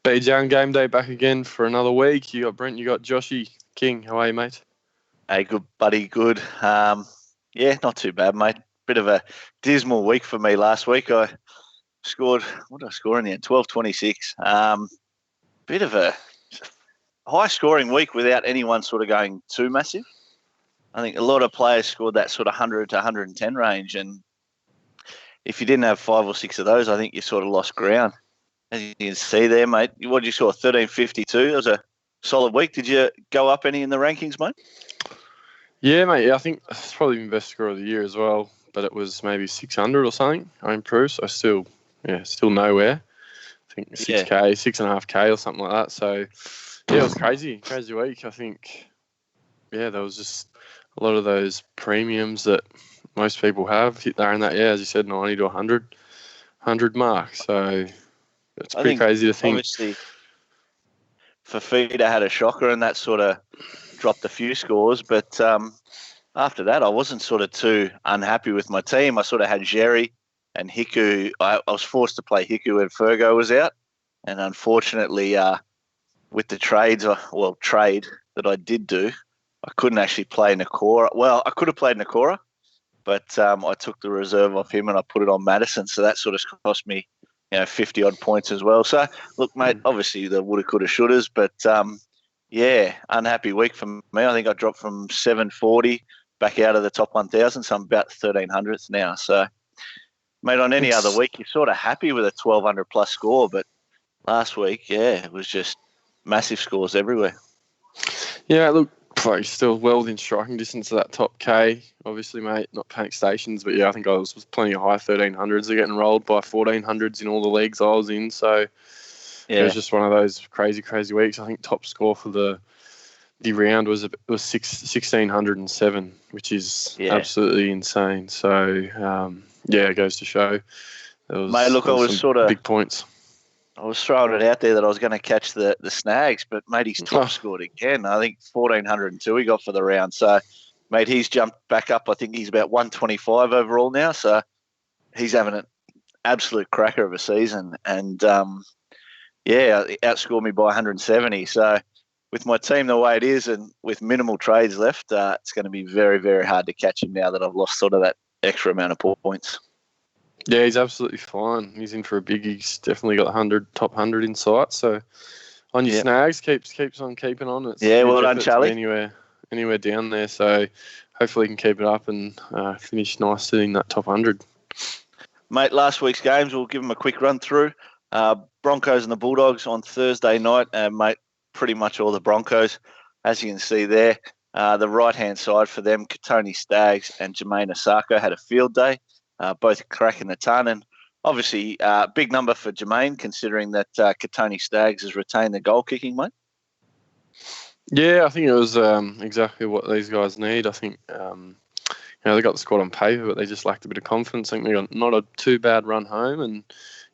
BJ and Game Day back again for another week. You got Brent, you got Joshy. King, how are you, mate? Hey, good buddy, good. Yeah, not too bad, mate. Bit of a dismal week for me last week. I scored, what did I score in the end? 12.26. Bit of a high-scoring week without anyone sort of going too massive. I think a lot of players scored that sort of 100 to 110 range, and if you didn't have 5 or 6 of those, I think you sort of lost ground. As you can see there, mate, what did you score? 13.52. That was a solid week. Did you go up any in the rankings, mate? Yeah, mate. Yeah, I think it's probably been best score of the year as well, but it was maybe 600 or something. I improved, so still nowhere. I think 6K, 6.5K or something like that. So, yeah, it was crazy week. I think, there was just a lot of those premiums that most people have hit there in that, as you said, 90 to 100 mark. So, it's pretty crazy to think. Obviously, Fafita had a shocker and that sort of dropped a few scores. But after that, I wasn't sort of too unhappy with my team. I sort of had Jerry and Hiku. I was forced to play Hiku when Fergo was out. And unfortunately, with the trade that I did do, I couldn't actually play Nakora. Well, I could have played Nakora, but I took the reserve off him and I put it on Madison. So that sort of cost me 50-odd points as well. So, look, mate, obviously the woulda, coulda, shouldas, but, unhappy week for me. I think I dropped from 740 back out of the top 1,000, so I'm about 1,300th now. So, mate, on any other week, you're sort of happy with a 1,200-plus score, but last week, it was just massive scores everywhere. Yeah, look, still well within striking distance of that top K. Obviously, mate, not panic stations, but I think I was plenty of high 1,300s. They're getting rolled by 1,400s in all the leagues I was in. So it was just one of those crazy weeks. I think top score for the round was 1,607, which is absolutely insane. So it goes to show. Mate, look, I was sort of big points. I was throwing it out there that I was going to catch the snags, but, mate, he's top scored again. I think 1,402 he got for the round. So, mate, he's jumped back up. I think he's about 125 overall now. So he's having an absolute cracker of a season. And, he outscored me by 170. So with my team the way it is and with minimal trades left, it's going to be very, very hard to catch him now that I've lost sort of that extra amount of points. Yeah, he's absolutely fine. He's in for a big. He's definitely got the top 100 in sight. So on your snags, keeps on keeping on. It's well done, Charlie. Anywhere down there. So hopefully he can keep it up and finish nicely in that top 100. Mate, last week's games, we'll give them a quick run through. Broncos and the Bulldogs on Thursday night. Mate, pretty much all the Broncos, as you can see there. The right-hand side for them, Katoni Staggs and Jermaine Osako had a field day. Both cracking the ton, and obviously big number for Jermaine, considering that Katoni Staggs has retained the goal kicking, mate. Yeah, I think it was exactly what these guys need. I think they got the squad on paper, but they just lacked a bit of confidence. I think they got not a too bad run home, and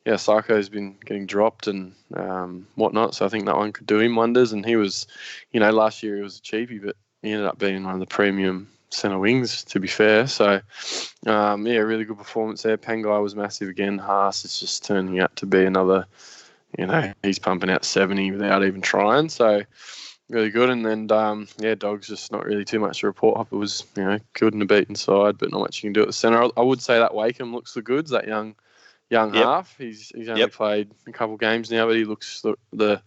Sarko's been getting dropped and whatnot. So I think that one could do him wonders. And he was, last year he was a cheapie, but he ended up being one of the premium centre wings, to be fair. So, really good performance there. Pangai was massive again. Haas is just turning out to be another, he's pumping out 70 without even trying. So, really good. And then, Dogs just not really too much to report. Hopper was, good in the beaten side, but not much you can do at the centre. I would say that Wakeham looks the goods, that young half. He's only played a couple of games now, but he looks the real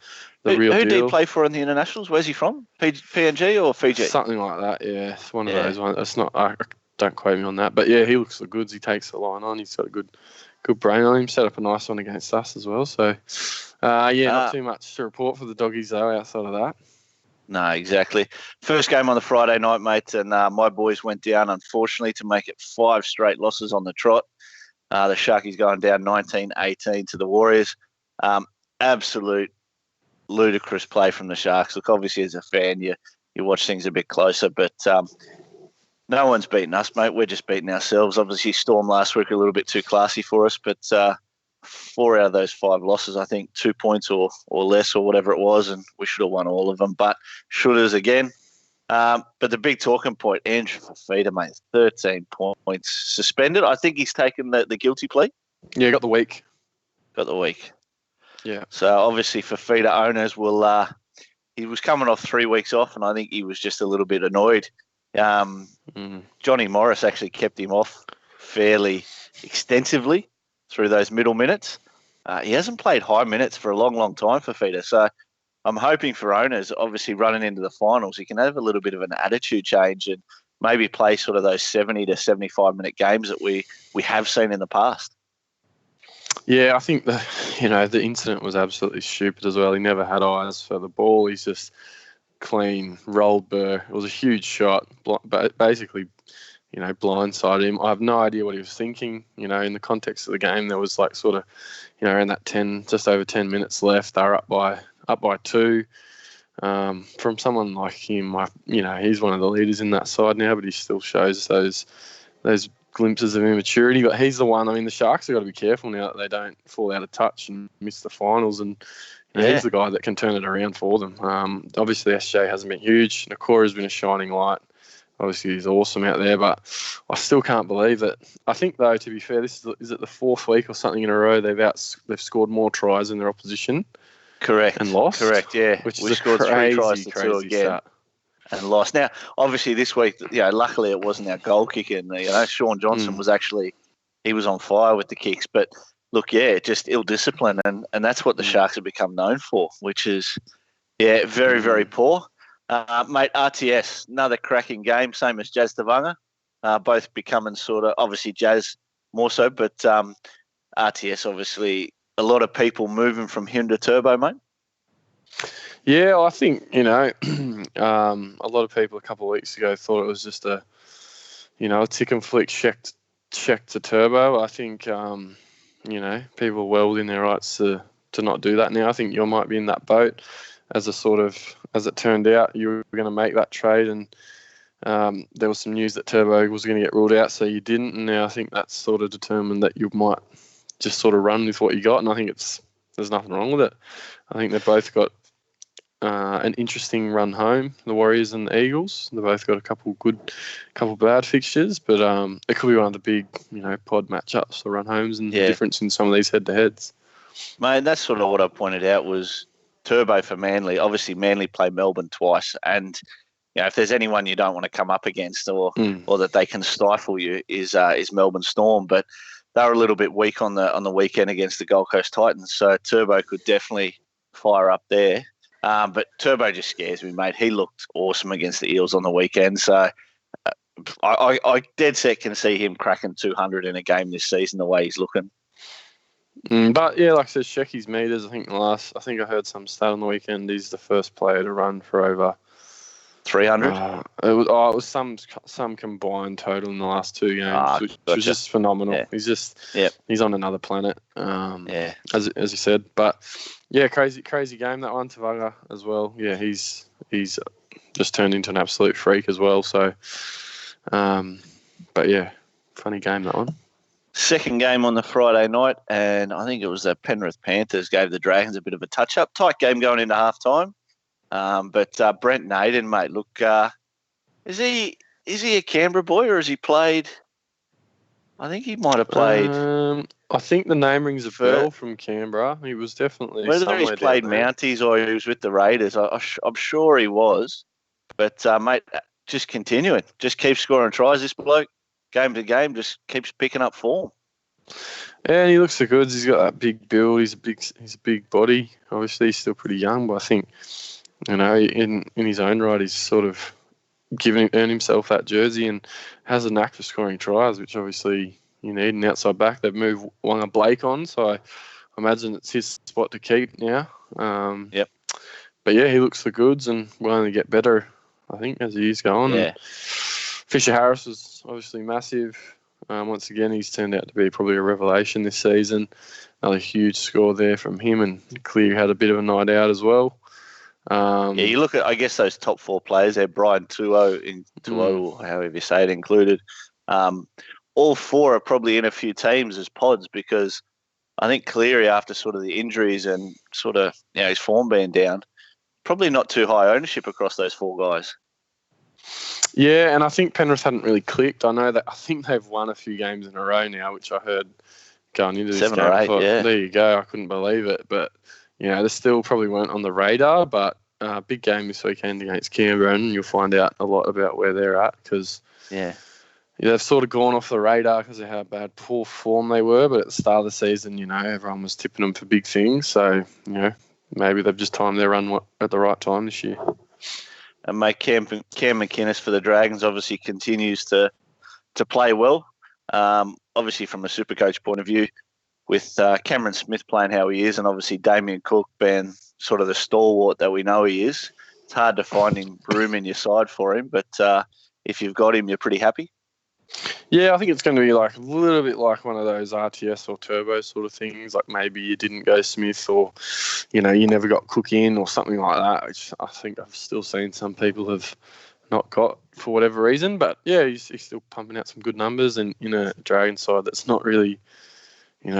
deal. Who did he play for in the internationals? Where's he from? PNG or Fiji? Something like that, yeah. It's one of those ones. It's not. Don't quote me on that, but he looks the goods. He takes the line on. He's got a good brain on him. Set up a nice one against us as well. So, not too much to report for the Doggies though. Outside of that. No, exactly. First game on the Friday night, mate, and my boys went down, unfortunately, to make it 5 straight losses on the trot. The Sharkies going down 19-18 to the Warriors. Absolute ludicrous play from the Sharks. Look, obviously, as a fan, you watch things a bit closer, but no one's beaten us, mate. We're just beating ourselves. Obviously, Storm last week a little bit too classy for us, but 4 out of those 5 losses, I think 2 points or less or whatever it was, and we should have won all of them, but shooters again. But the big talking point, Andrew Fafita, mate, 13 points suspended. I think he's taken the guilty plea. Yeah, got the week. Yeah. So obviously Fafita owners will. He was coming off 3 weeks off, and I think he was just a little bit annoyed. Johnny Morris actually kept him off fairly extensively through those middle minutes. He hasn't played high minutes for a long, long time, Fafita. So I'm hoping for owners, obviously running into the finals, he can have a little bit of an attitude change and maybe play sort of those 70 to 75-minute games that we have seen in the past. Yeah, I think the incident was absolutely stupid as well. He never had eyes for the ball. He's just clean rolled Burr. It was a huge shot, but basically, blindsided him. I have no idea what he was thinking. In the context of the game, there was like sort of, around that just over 10 minutes left. They were up by 2. From someone like him, he's one of the leaders in that side now, but he still shows those glimpses of immaturity. But he's the one. I mean, the Sharks have got to be careful now that they don't fall out of touch and miss the finals. And he's the guy that can turn it around for them. Obviously, SJ hasn't been huge. Nakora's been a shining light. Obviously, he's awesome out there, but I still can't believe that. I think, though, to be fair, is it the 4th week or something in a row they've scored more tries than their opposition. Correct. And lost. Correct, yeah. Which we is scored crazy, 3 tries to 2 again. Stat. And lost. Now, obviously, this week, luckily it wasn't our goal kicker. Sean Johnson was he was on fire with the kicks. But look, just ill discipline, and that's what the Sharks have become known for, which is, very, very poor. Mate, RTS, another cracking game, same as Jazz Tavanga. Both becoming sort of, obviously Jazz more so, but RTS, obviously, a lot of people moving from him to Turbo, mate. Yeah, I think, a lot of people a couple of weeks ago thought it was just a tick and flick check to Turbo. I think, people are well within their rights to not do that now. I think you might be in that boat as it turned out, you were going to make that trade, and there was some news that Turbo was going to get ruled out, so you didn't. And now I think that's sort of determined that you might just sort of run with what you got, and I think there's nothing wrong with it. I think they've both got an interesting run home, the Warriors and the Eagles. They've both got a couple bad fixtures, but it could be one of the big, pod matchups, the run homes, and the difference in some of these head-to-heads. Mate, that's sort of what I pointed out was Turbo for Manly. Obviously, Manly play Melbourne twice, and if there's anyone you don't want to come up against or that they can stifle you is Melbourne Storm. But they were a little bit weak on the weekend against the Gold Coast Titans, so Turbo could definitely fire up there. But Turbo just scares me, mate. He looked awesome against the Eels on the weekend, so I dead set can see him cracking 200 in a game this season the way he's looking. But yeah, like I said, check his meters. I think I heard some stat on the weekend. He's the first player to run for over 300. It was some combined total in the last 2 games, which was just phenomenal. Yeah. He's on another planet. As you said, but yeah, crazy game that one. Tavaga as well. Yeah, he's just turned into an absolute freak as well. So, but yeah, funny game that one. Second game on the Friday night, and I think it was the Penrith Panthers gave the Dragons a bit of a touch-up. Tight game going into halftime. But Brent and Aiden, mate, look, is he a Canberra boy or has he played? I think he might have played. I think the name rings a bell from Canberra. He was definitely whether he's played Mounties or he was with the Raiders. I'm sure he was. But mate, just continuing, just keeps scoring tries. This bloke, game to game, just keeps picking up form. Yeah, and he looks the goods. He's got that big build. He's a big body. Obviously, he's still pretty young, but I think, in his own right, he's sort of earned himself that jersey and has a knack for scoring tries, which obviously you need an outside back. They've moved Wanga Blake on, so I imagine it's his spot to keep now. Yep. But yeah, he looks the goods and will only get better, I think, as the years go on. Yeah. Fisher Harris was obviously massive. Once again, he's turned out to be probably a revelation this season. Another huge score there from him, and Clear had a bit of a night out as well. You look at, I guess, those top 4 players there, Brian Tuo, however you say it, included. All 4 are probably in a few teams as pods because I think Cleary, after sort of the injuries and sort of his form being down, probably not too high ownership across those 4 guys. Yeah, and I think Penrith hadn't really clicked. I think they've won a few games in a row now, which I heard going into this 7 game. or I 8, thought, yeah. there you go. I couldn't believe it. But, they still probably weren't on the radar. But big game this weekend against Canberra, and you'll find out a lot about where they're at because they've sort of gone off the radar because of how poor form they were. But at the start of the season, everyone was tipping them for big things. So, maybe they've just timed their run at the right time this year. And mate, Cam McInnes for the Dragons obviously continues to play well. Obviously, from a Supercoach point of view, with Cameron Smith playing how he is, and obviously Damien Cook being sort of the stalwart that we know he is, it's hard to find room in your side for him. But if you've got him, you're pretty happy. Yeah, I think it's going to be like a little bit like one of those RTS or Turbo sort of things. Like maybe you didn't go Smith, or you never got Cook in, or something like that. Which I think I've still seen some people have not got for whatever reason. But yeah, he's still pumping out some good numbers, and in a Dragon side that's not really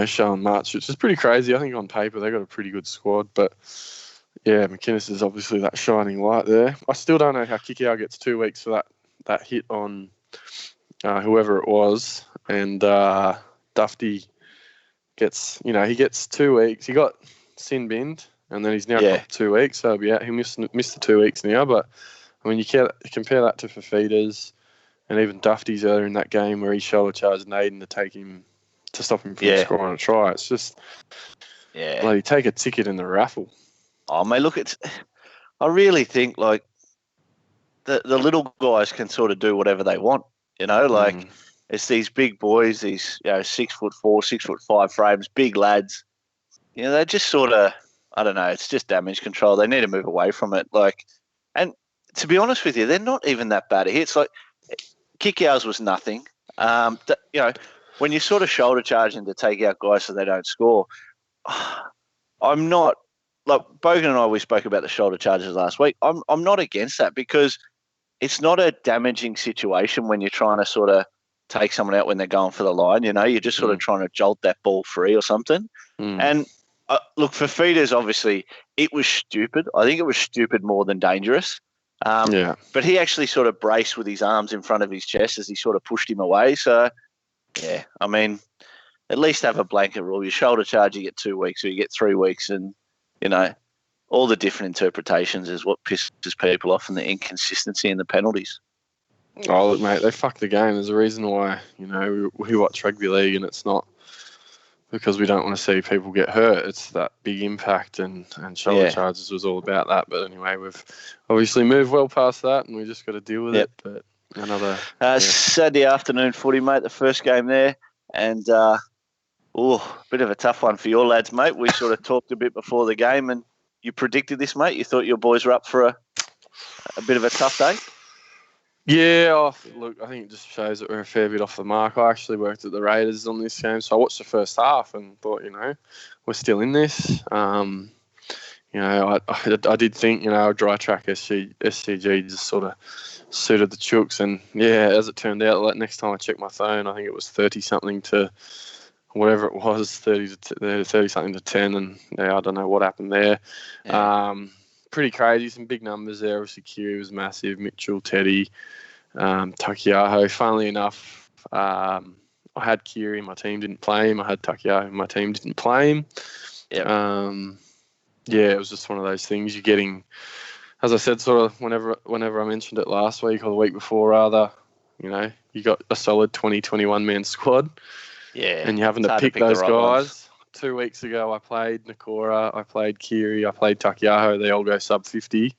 showing much, which is pretty crazy. I think on paper they got a pretty good squad, but yeah, McInnes is obviously that shining light there. I still don't know how Kikau gets 2 weeks for that hit on whoever it was, and Dufty gets, he gets 2 weeks. He got sin binned, and then he's now got 2 weeks, so he'll be out. He missed the 2 weeks now, but I mean, you compare that to Fafita's and even Dufty's earlier in that game where he shoulder charged Naden to stop him from scoring a try. It's just, bloody take a ticket in the raffle. Oh, mate, look, I really think like the little guys can sort of do whatever they want. It's these big boys, these 6'4", 6'5" frames, big lads. They just sort of, I don't know, it's just damage control. They need to move away from it. And to be honest with you, they're not even that bad at hits. Like Kikau's was nothing. When you're sort of shoulder charging to take out guys so they don't score, I'm not like Bogan and I. We spoke about the shoulder charges last week. I'm not against that because it's not a damaging situation when you're trying to sort of take someone out when they're going for the line. You're just sort of trying to jolt that ball free or something. And look, for Feeders, obviously, it was stupid. I think it was stupid more than dangerous. But he actually sort of braced with his arms in front of his chest as he sort of pushed him away. So, yeah, I mean, at least have a blanket rule. You shoulder charge, you get 2 weeks, or you get 3 weeks, and all the different interpretations is what pisses people off, and the inconsistency in the penalties. Oh, look, mate, they fucked the game. There's a reason why, we watch rugby league, and it's not because we don't want to see people get hurt. It's that big impact, and shoulder charges was all about that. But anyway, we've obviously moved well past that, and we just got to deal with it. But another Saturday afternoon footy, mate, the first game there, and bit of a tough one for your lads, mate. We sort of talked a bit before the game, and you predicted this, mate. You thought your boys were up for a bit of a tough day. Yeah, look, I think it just shows that we're a fair bit off the mark. I actually worked at the Raiders on this game, so I watched the first half and thought, we're still in this. I did think, a dry track SCG just sort of suited the Chooks, and as it turned out, next time I checked my phone, I think it was 30-something to whatever it was, 30-something to 10, and I don't know what happened there. Yeah. Pretty crazy, some big numbers there. Obviously, Kiri was massive, Mitchell, Teddy, Takiaho. Funnily enough, I had Kiri, my team didn't play him. I had Takiaho, my team didn't play him. Yeah. It was just one of those things. You're getting, as I said, sort of whenever I mentioned it last week or the week before, rather, you got a solid 20, 21-man squad. Yeah. And you're having to pick those guys. Ones. 2 weeks ago, I played Nakora, I played Kiri, I played Takiaho. They all go sub 50. The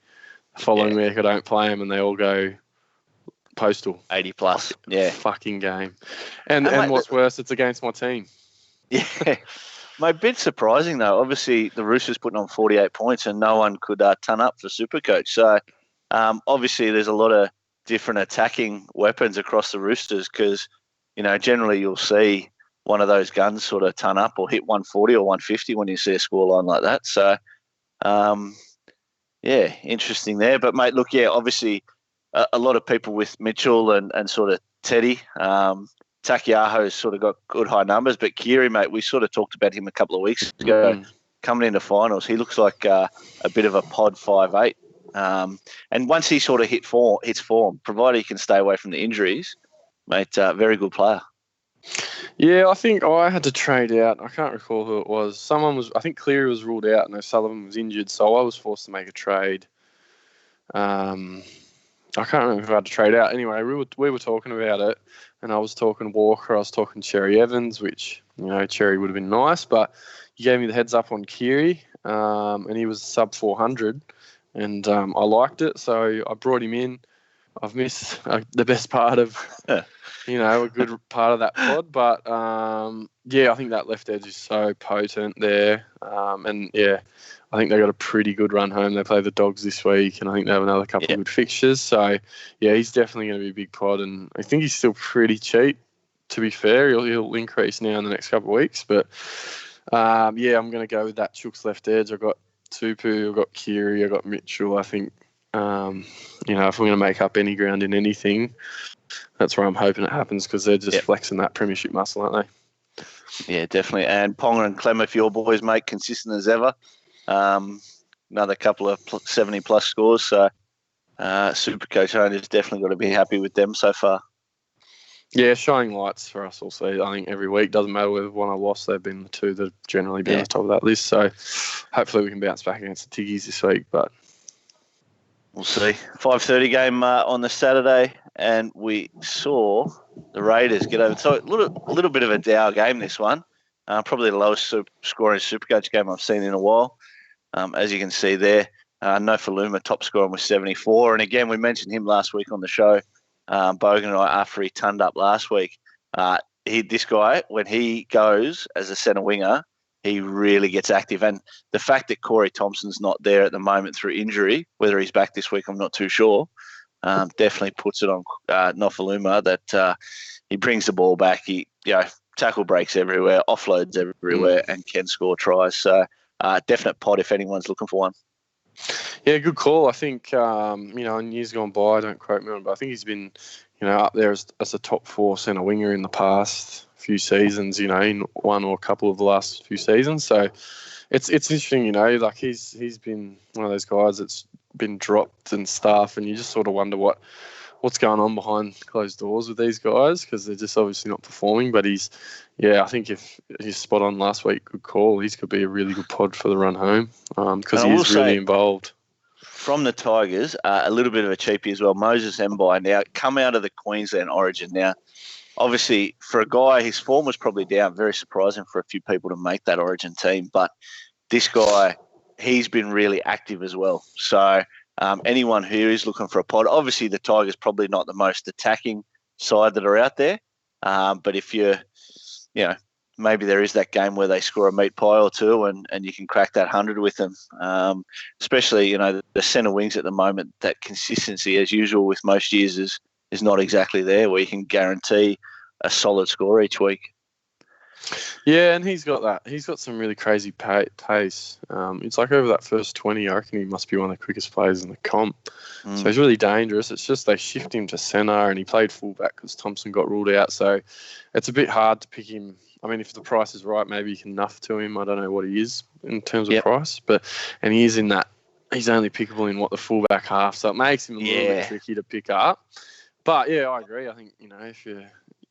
following week, I don't play them, and they all go postal. 80 plus. Fucking game. And mate, what's worse, it's against my team. Yeah. Mate, a bit surprising, though. Obviously, the Roosters putting on 48 points, and no one could ton up for Supercoach. So, obviously, there's a lot of different attacking weapons across the Roosters because, generally you'll see one of those guns sort of ton up or hit 140 or 150 when you see a scoreline like that. So, interesting there. But, mate, look, obviously a lot of people with Mitchell and sort of Teddy. Takiaho's sort of got good high numbers, but Kiri, mate, we sort of talked about him a couple of weeks ago coming into finals. He looks like a bit of a pod 5'8". And once he sort of hits form, provided he can stay away from the injuries, mate, very good player. Yeah, I think I had to trade out. I can't recall who it was. I think Cleary was ruled out and O'Sullivan was injured, so I was forced to make a trade. I can't remember if I had to trade out. Anyway, we were talking about it, and I was talking Walker, I was talking Cherry Evans, which, Cherry would have been nice, but you gave me the heads up on Keary, and he was sub 400, and I liked it, so I brought him in. I've missed the best part of, a good part of that pod, but I think that left edge is so potent there, and I think they got a pretty good run home. They play the Dogs this week, and I think they have another couple of good fixtures. So, he's definitely going to be a big pod, and I think he's still pretty cheap, to be fair. He'll increase now in the next couple of weeks. But, I'm going to go with that Chooks left edge. I've got Tupu, I've got Keary, I've got Mitchell. I think, if we're going to make up any ground in anything, that's where I'm hoping it happens, because they're just flexing that premiership muscle, aren't they? Yeah, definitely. And Ponga and Clemmer, for your boys, mate, consistent as ever. Another couple of 70-plus scores, so Supercoach owners definitely got to be happy with them so far. Yeah, shining lights for us also. I think every week, doesn't matter whether won or lost, they've been the two that have generally been on the top of that list. So hopefully we can bounce back against the Tiggies this week, but we'll see. 5:30 game on the Saturday, and we saw the Raiders get over. So a little bit of a dour game, this one. Probably the lowest scoring Supercoach game I've seen in a while. As you can see there, Nofaluma top scoring with 74. And again, we mentioned him last week on the show. Bogan and I, after he turned up last week, this guy, when he goes as a centre winger, he really gets active. And the fact that Corey Thompson's not there at the moment through injury, whether he's back this week, I'm not too sure, definitely puts it on Nofaluma that he brings the ball back. He, tackle breaks everywhere, offloads everywhere, and can score tries. So definite pod if anyone's looking for one. Yeah, good call. I think, in years gone by, don't quote me on, but I think he's been, up there as a top 4 centre winger in the past few seasons, in one or a couple of the last few seasons. So it's interesting, like he's been one of those guys that's been dropped and stuff, and you just sort of wonder what's going on behind closed doors with these guys, because they're just obviously not performing. But I think if he's spot on last week, good call. He's could be a really good pod for the run home, because he is really involved. From the Tigers, a little bit of a cheapie as well. Moses Mbai now come out of the Queensland Origin. Now, obviously, for a guy, his form was probably down. Very surprising for a few people to make that Origin team. But this guy, he's been really active as well. So anyone who is looking for a pod, obviously the Tigers probably not the most attacking side that are out there. But if you're, maybe there is that game where they score a meat pie or two and you can crack that 100 with them. Especially, the centre wings at the moment, that consistency as usual with most years is not exactly there, where you can guarantee a solid score each week. Yeah, and he's got that. He's got some really crazy pace. It's like over that first 20, I reckon he must be one of the quickest players in the comp. So he's really dangerous. It's just they shift him to centre, and he played fullback because Thompson got ruled out. So it's a bit hard to pick him. I mean, if the price is right, maybe you can nuff to him. I don't know what he is in terms of price, and he is in that. He's only pickable in the fullback half, so it makes him a little bit tricky to pick up. But yeah, I agree. I think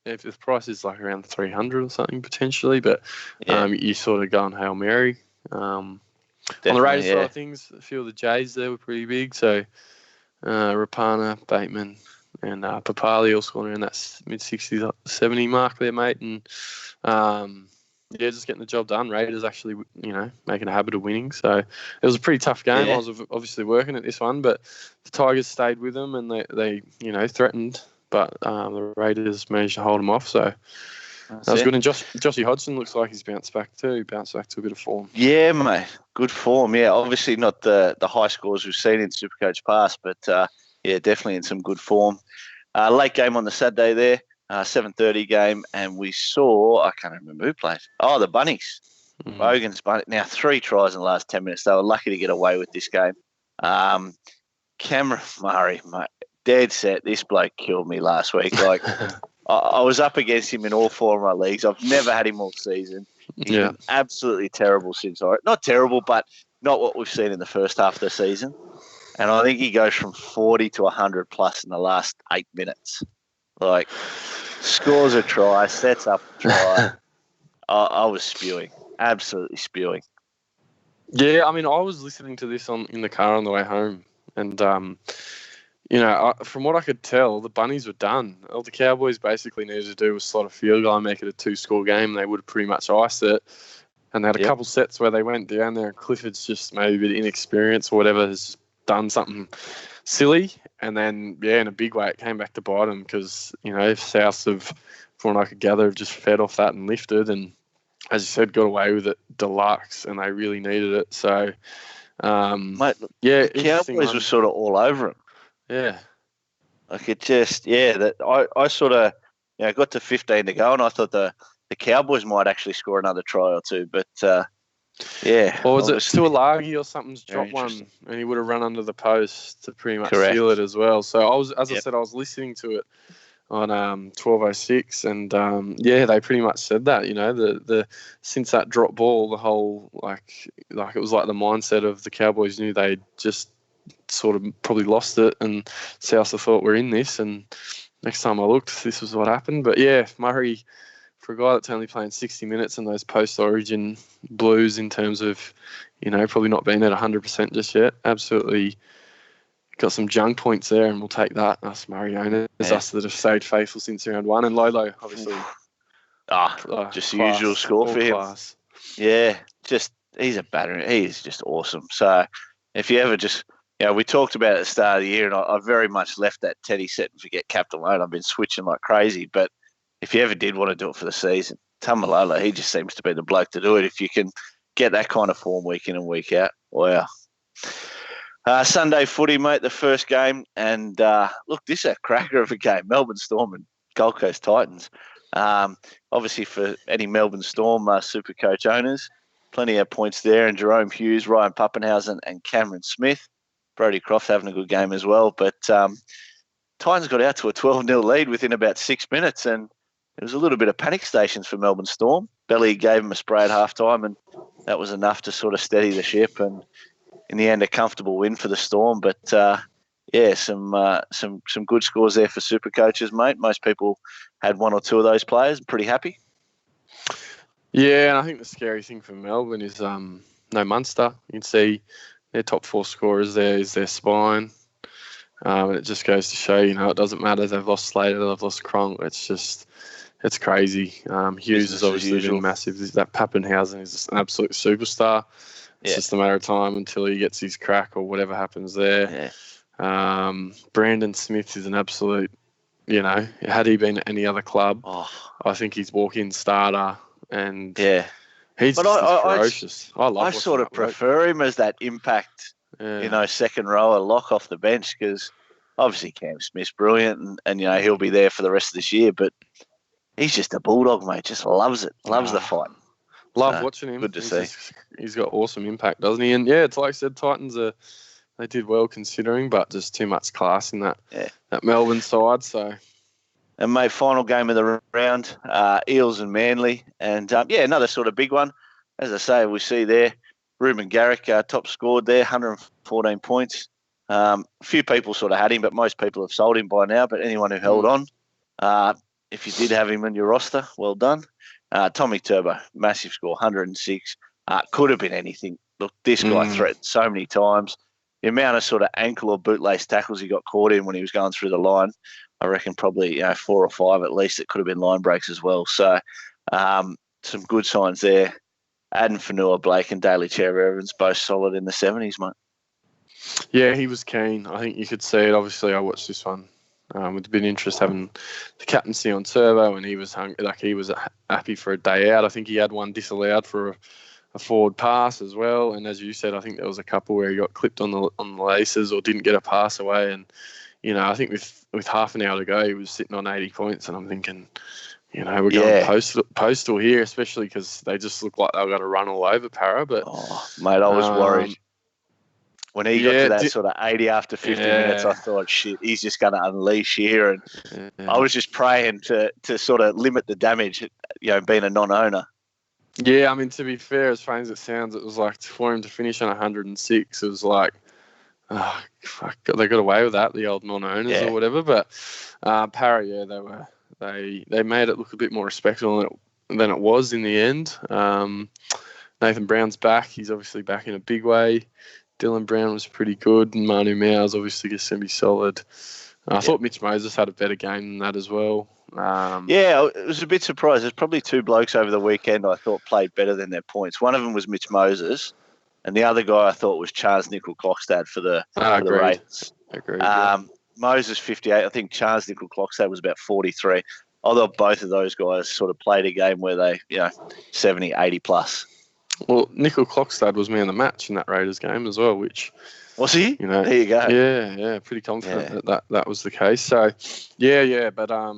if the price is like around 300 or something potentially, but you sort of go on Hail Mary. On the Raiders side of things, a few of the Jays there were pretty big. So Rapana, Bateman, and Papali all scoring around that mid-60s, 70 mark there, mate. And just getting the job done. Raiders actually, making a habit of winning. So it was a pretty tough game. I was obviously working at this one, but the Tigers stayed with them and they threatened. But the Raiders managed to hold them off, so that was good. And Joshy Hodgson looks like he's bounced back too. He bounced back to a bit of form. Yeah, mate. Good form, yeah. Obviously not the high scores we've seen in Supercoach past, but, definitely in some good form. Late game on the Saturday there, 7:30 game, and we saw, I can't remember who played. Oh, the Bunnies. Bogan's Bunnies. Now, 3 tries in the last 10 minutes. They were lucky to get away with this game. Cameron Murray, mate. Dead set. This bloke killed me last week. Like, I was up against him in all 4 of my leagues. I've never had him all season. He's been absolutely terrible since. Not terrible, but not what we've seen in the first half of the season. And I think he goes from 40 to 100 plus in the last 8 minutes. Like, scores a try, sets up a try. I was spewing, absolutely spewing. Yeah, I mean, I was listening to this in the car on the way home, and from what I could tell, the Bunnies were done. All the Cowboys basically needed to do was slot a field goal and make it a 2-score game. They would have pretty much iced it. And they had a couple sets where they went down there, and Clifford's just maybe a bit inexperienced or whatever, has done something silly. And then, in a big way, it came back to bite them because, South have, from what I could gather, have just fed off that and lifted. And as you said, got away with it deluxe, and they really needed it. So, Mate, the Cowboys were sort of all over them. Yeah. Like it just, that I sort of, got to 15 to go, and I thought the Cowboys might actually score another try or two, but Or was it Tuolagi or something's dropped one, and he would have run under the post to pretty much seal it as well. So I said, I was listening to it on 12:06, and they pretty much said that. The since that drop ball, the whole like it was like the mindset of the Cowboys knew they just sort of probably lost it, and South thought we're in this. And next time I looked, this was what happened. But Murray, for a guy that's only playing 60 minutes in those post-origin blues in terms of, probably not being at 100% just yet, absolutely got some junk points there, and we'll take that. Us Murray owners, us that have stayed faithful since round one. And Lolo, obviously. Just the usual score for him. Class. Yeah, he's a battery. He's just awesome. So if you ever just... we talked about it at the start of the year, and I very much left that Teddy set and forget captain alone. I've been switching like crazy. But if you ever did want to do it for the season, Tamalolo, he just seems to be the bloke to do it. If you can get that kind of form week in and week out, wow. Sunday footy, mate, the first game. And look, this is a cracker of a game. Melbourne Storm and Gold Coast Titans. Obviously, for any Melbourne Storm Supercoach owners, plenty of points there. And Jerome Hughes, Ryan Pappenhausen, and Cameron Smith. Brody Croft having a good game as well. But Titans got out to a 12-0 lead within about 6 minutes, and it was a little bit of panic stations for Melbourne Storm. Belly gave them a spray at halftime, and that was enough to sort of steady the ship. And in the end, a comfortable win for the Storm. But some good scores there for Supercoaches, mate. Most people had one or two of those players. Pretty happy. Yeah, and I think the scary thing for Melbourne is no Munster. You can see their top 4 scorers there is their spine. And it just goes to show, it doesn't matter. They've lost Slater, they've lost Cronk. It's crazy. Hughes has obviously been massive. That Pappenhausen is just an absolute superstar. It's just a matter of time until he gets his crack or whatever happens there. Yeah. Brandon Smith is an absolute, had he been at any other club, I think he's walk-in starter. And he's ferocious. I sort of prefer him as that impact, second rower lock off the bench, because obviously Cam Smith's brilliant and he'll be there for the rest of this year, but he's just a bulldog, mate. Just loves it. Loves the fight. Love watching him. Good to see. He's got awesome impact, doesn't he? And it's like I said, Titans they did well considering, but just too much class in that Melbourne side. So. And, mate, final game of the round, Eels and Manly. And, another sort of big one. As I say, we see there, Ruben Garrick top scored there, 114 points. A few people sort of had him, but most people have sold him by now. But anyone who held on, if you did have him in your roster, well done. Tommy Turbo, massive score, 106. Could have been anything. Look, this guy threatened so many times. The amount of sort of ankle or bootlace tackles he got caught in when he was going through the line, I reckon probably 4 or 5 at least. It could have been line breaks as well. So some good signs there. Adam Fanua, Blake and Daly Cherry Evans both solid in the 70s, mate. Yeah, he was keen. I think you could see it. Obviously, I watched this one with a bit of interest having the captaincy on Turbo, and he was happy for a day out. I think he had one disallowed for a forward pass as well. And as you said, I think there was a couple where he got clipped on the laces or didn't get a pass away. And I think with half an hour to go, he was sitting on 80 points, and I'm thinking, we're going postal here, especially because they just look like they've got to run all over Para. But mate, I was worried. When he got to that sort of 80 after 50 minutes, I thought, shit, he's just going to unleash here. And I was just praying to sort of limit the damage, being a non-owner. Yeah, I mean, to be fair, as funny as it sounds, it was like for him to finish on 106, it was like, Oh, fuck, they got away with that, the old non-owners or whatever. But Para, they made it look a bit more respectable than it was in the end. Nathan Brown's back. He's obviously back in a big way. Dylan Brown was pretty good, and Manu Mao's obviously just going to be solid. I thought Mitch Moses had a better game than that as well. I was a bit surprised. There's probably two blokes over the weekend I thought played better than their points. One of them was Mitch Moses, and the other guy I thought was Charles Nickel-Clockstad for the Raiders. Agreed. Moses 58. I think Charles Nickel-Clockstad was about 43. I thought both of those guys sort of played a game where they, 70, 80 plus. Well, Nickel-Clockstad was man of the match in that Raiders game as well, which... Was he? There you go. Yeah, pretty confident that was the case. So, but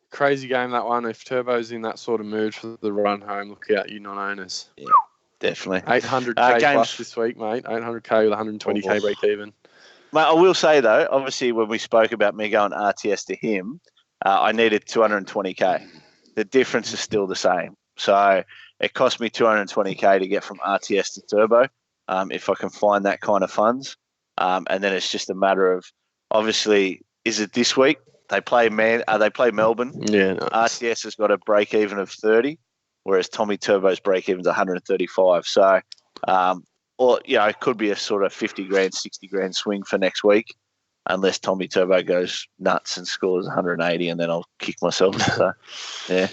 crazy game, that one. If Turbo's in that sort of mood for the run home, look out, you non-owners. Yeah, definitely. 800K plus this week, mate. 800K with 120K break even. Mate, I will say, though, obviously when we spoke about me going RTS to him, I needed 220K. The difference is still the same. So it cost me 220K to get from RTS to Turbo. If I can find that kind of funds. And then it's just a matter of, obviously, is it this week? They play Melbourne. Yeah. No. RTS has got a break even of 30, whereas Tommy Turbo's break even is 135. So, it could be a sort of 50 grand, 60 grand swing for next week, unless Tommy Turbo goes nuts and scores 180, and then I'll kick myself. So, yeah.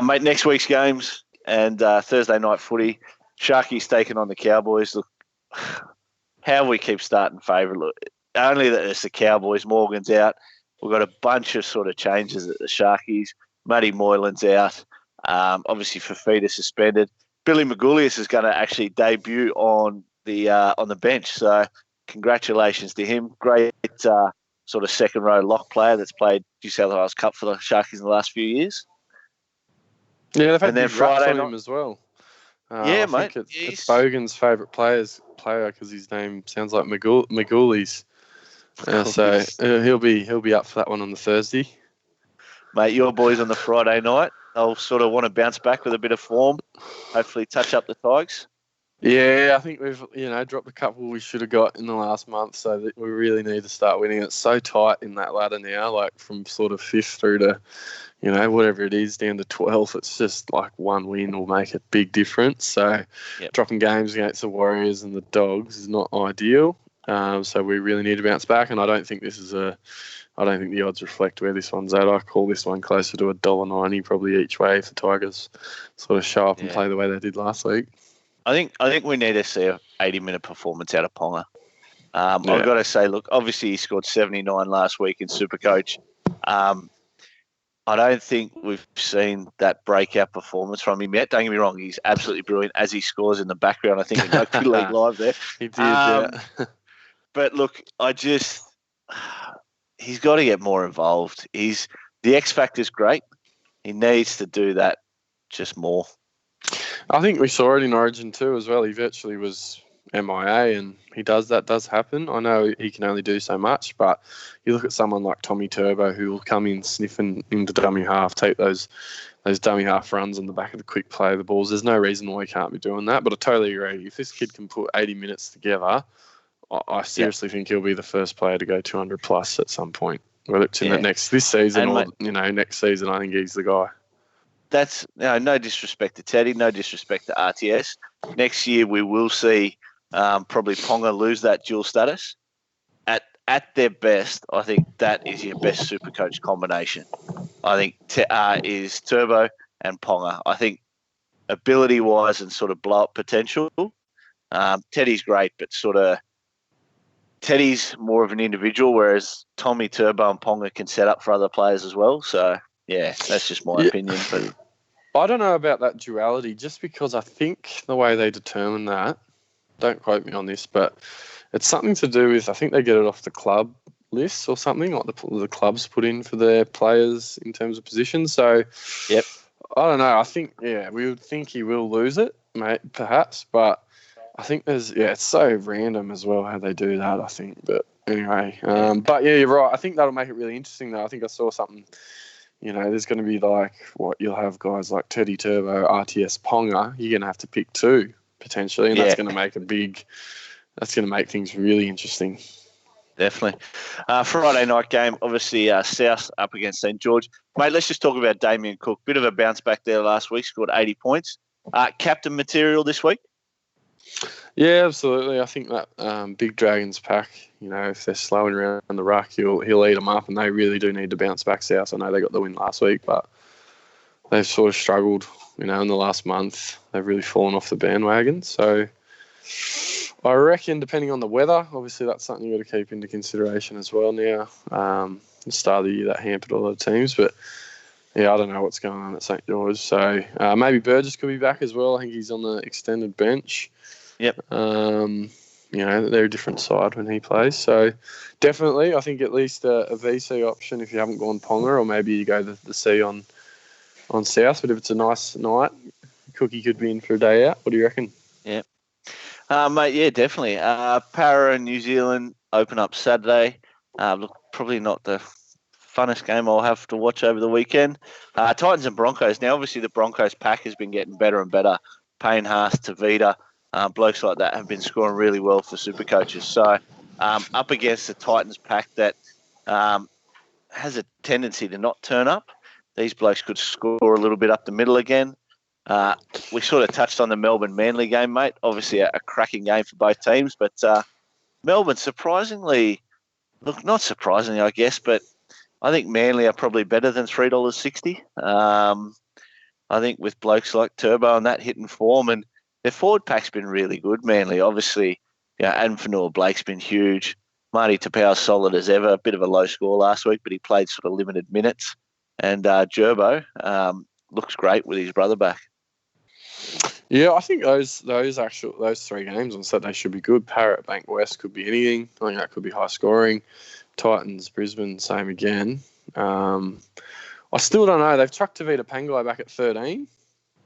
Mate, next week's games and Thursday night footy. Sharkies taking on the Cowboys. Look, how we keep starting favourite. Look, only that it's the Cowboys. Morgan's out. We've got a bunch of sort of changes at the Sharkies. Matty Moylan's out. Obviously, Fafita suspended. Billy Magoulias is going to actually debut on the bench. So, congratulations to him. Great sort of second row lock player that's played New South Wales Cup for the Sharkies in the last few years. Yeah, they've had big raps on him as well. Mate. It's Bogan's favourite player because his name sounds like Magoulias. So he'll be up for that one on the Thursday. Mate, your boys on the Friday night. They'll sort of want to bounce back with a bit of form. Hopefully touch up the Tigers. Yeah, I think we've dropped a couple we should have got in the last month, so that we really need to start winning. It's so tight in that ladder now, like from sort of 5th through to, whatever it is, down to 12th. It's just like one win will make a big difference. So dropping games against the Warriors and the Dogs is not ideal. So we really need to bounce back, and I don't think the odds reflect where this one's at. I call this one closer to $1.90 probably each way if the Tigers sort of show up and play the way they did last week. I think we need to see an 80-minute performance out of Ponga. I've got to say, look, obviously he scored 79 last week in Supercoach. I don't think we've seen that breakout performance from him yet. Don't get me wrong, he's absolutely brilliant as he scores in the background. I think in Rugby League Live there. He did, yeah. But look, he's got to get more involved. The X Factor's great. He needs to do that just more. I think we saw it in Origin too as well. He virtually was MIA, and that does happen. I know he can only do so much, but you look at someone like Tommy Turbo who will come in sniffing into dummy half, take those dummy half runs on the back of the quick play of the balls. There's no reason why he can't be doing that, but I totally agree. If this kid can put 80 minutes together, I seriously think he'll be the first player to go 200 plus at some point. Whether it's in this season or next season, I think he's the guy. That's no disrespect to Teddy, no disrespect to RTS. Next year we will see probably Ponga lose that dual status. At their best, I think that is your best Supercoach combination. I think is Turbo and Ponga. I think ability-wise and sort of blow-up potential, Teddy's great, but sort of Teddy's more of an individual, whereas Tommy, Turbo and Ponga can set up for other players as well. So, yeah, that's just my opinion. But I don't know about that duality, just because I think the way they determine that, don't quote me on this, but it's something to do with, I think they get it off the club list or something, like the clubs put in for their players in terms of position. So, yep. I don't know. I think, we would think he will lose it, mate, perhaps, but I think it's so random as well how they do that, I think. But anyway, but yeah, you're right. I think that'll make it really interesting, though. I think I saw something, there's going to be you'll have guys like Teddy Turbo, RTS Ponga. You're going to have to pick two, potentially, and that's going to make a big that's going to make things really interesting. Definitely. Friday night game, obviously South up against St. George. Mate, let's just talk about Damien Cook. Bit of a bounce back there last week, scored 80 points. Captain material this week? Yeah, absolutely. I think that Big Dragons pack, if they're slowing around the ruck, he'll eat them up, and they really do need to bounce back South. I know they got the win last week, but they've sort of struggled, in the last month. They've really fallen off the bandwagon. So I reckon, depending on the weather, obviously that's something you've got to keep into consideration as well now. The start of the year, that hampered a lot of teams, but yeah, I don't know what's going on at St. George. So maybe Burgess could be back as well. I think he's on the extended bench. Yep. They're a different side when he plays. So definitely, I think at least a VC option if you haven't gone Ponga, or maybe you go the C on South. But if it's a nice night, Cookie could be in for a day out. What do you reckon? Yeah. Mate, yeah, definitely. Para and New Zealand open up Saturday. Look, probably not the funnest game I'll have to watch over the weekend. Titans and Broncos. Now, obviously, the Broncos pack has been getting better and better. Payne Haas, Tavita, blokes like that have been scoring really well for Supercoaches. So up against the Titans pack that has a tendency to not turn up, these blokes could score a little bit up the middle again. We sort of touched on the Melbourne-Manly game, mate. Obviously a cracking game for both teams, but Melbourne surprisingly, look, not surprisingly, I guess, but I think Manly are probably better than $3.60. I think with blokes like Turbo and that hitting form, and their forward pack's been really good, Manly. Obviously, Adam Fanua-Blake's been huge. Marty Tapau's solid as ever. A bit of a low score last week, but he played sort of limited minutes. And Gerbo looks great with his brother back. Yeah, I think those three games on Saturday should be good. Parrot, Bank West could be anything. I think that could be high scoring. Titans, Brisbane, same again. I still don't know. They've chucked Tavita Pangai back at 13,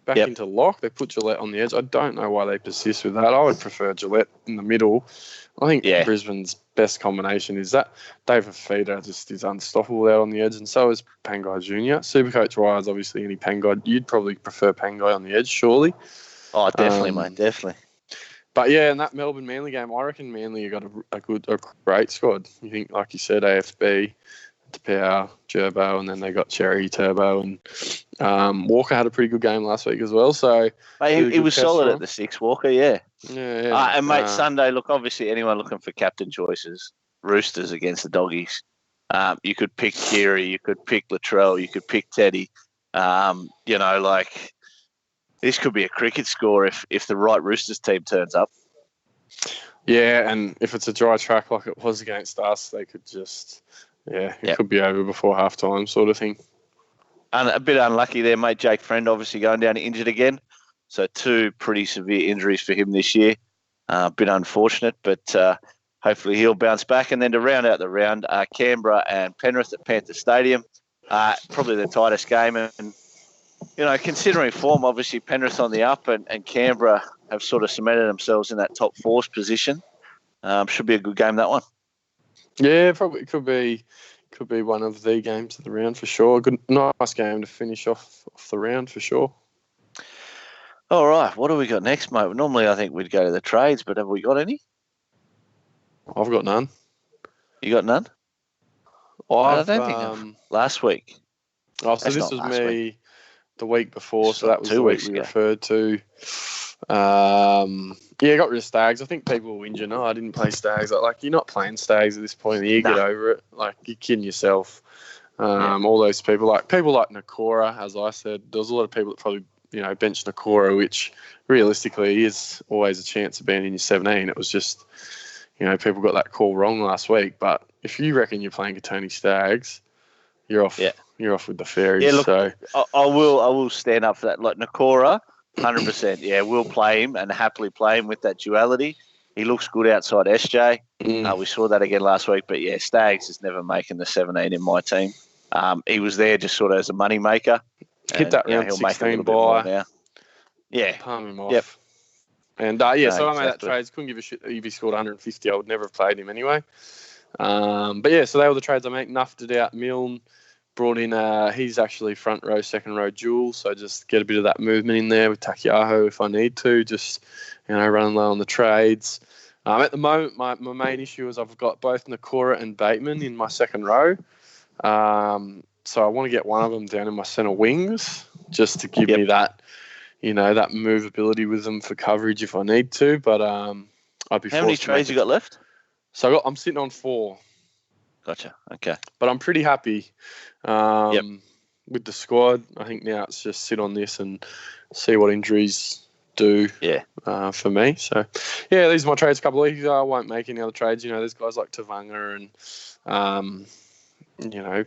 back into lock. They put Gillette on the edge. I don't know why they persist with that. I would prefer Gillette in the middle. I think Brisbane's best combination is that David Feeder just is unstoppable out on the edge, and so is Pangai Jr. Supercoach-wise, obviously, any Pangai, you'd probably prefer Pangai on the edge, surely. Oh, definitely, mate, definitely. But yeah, in that Melbourne-Manly game, I reckon Manly have got a great squad. You think, like you said, AFB, Tapau, Gerbo, and then they got Cherry, Turbo, and Walker had a pretty good game last week as well. So mate, he was solid at the 6, Walker, yeah. Yeah. And mate, Sunday, look, obviously anyone looking for captain choices, Roosters against the Doggies. You could pick Keary, you could pick Latrell, you could pick Teddy. This could be a cricket score if the right Roosters team turns up. Yeah, and if it's a dry track like it was against us, they could just, it could be over before half-time sort of thing. And a bit unlucky there, mate. Jake Friend obviously going down injured again. So 2 pretty severe injuries for him this year. A bit unfortunate, but hopefully he'll bounce back. And then to round out the round, Canberra and Penrith at Panther Stadium. Probably the tightest game. And considering form, obviously Penrith on the up and Canberra have sort of cemented themselves in that top 4 position. Should be a good game, that one. Yeah, probably could be one of the games of the round for sure. Good, nice game to finish off the round for sure. All right, what do we got next, mate? Normally I think we'd go to the trades, but have we got any? I've got none. You got none? I don't think last week. Oh, so this was me the week before, so that was the week we referred to. Got rid of Stags. I think people will whinge, I didn't play Stags. Like, you're not playing Stags at this point of the year. Get over it. Like, you're kidding yourself. All those people like Nakora, as I said, there was a lot of people that probably, benched Nakora, which realistically is always a chance of being in your 17. It was just, people got that call wrong last week. But if you reckon you're playing Katoni Stags, you're off. Yeah. You're off with the fairies. Yeah, look, so I will stand up for that. Like Nakora, 100%. Yeah, we'll play him and happily play him with that duality. He looks good outside SJ. We saw that again last week. But yeah, Stags is never making the 17 in my team. He was there just sort of as a money maker. Hit that round 16 by now. Yeah. Palm him off. Yep. And so I made that trades. Couldn't give a shit if he scored 150. I would never have played him anyway. But yeah, so they were the trades I made. Nuffed it out. Milne brought in. He's actually front row, second row dual. So just get a bit of that movement in there with Takiaho if I need to. Just running low on the trades. At the moment, my main issue is I've got both Nakora and Bateman in my second row. So I want to get one of them down in my centre wings just to give me that, that movability with them for coverage if I need to. But I'd be. How many trades you got left? So I'm sitting on 4. Gotcha. Okay. But I'm pretty happy with the squad. I think now it's just sit on this and see what injuries do for me. So, these are my trades a couple of weeks ago. I won't make any other trades. There's guys like Tavanga and,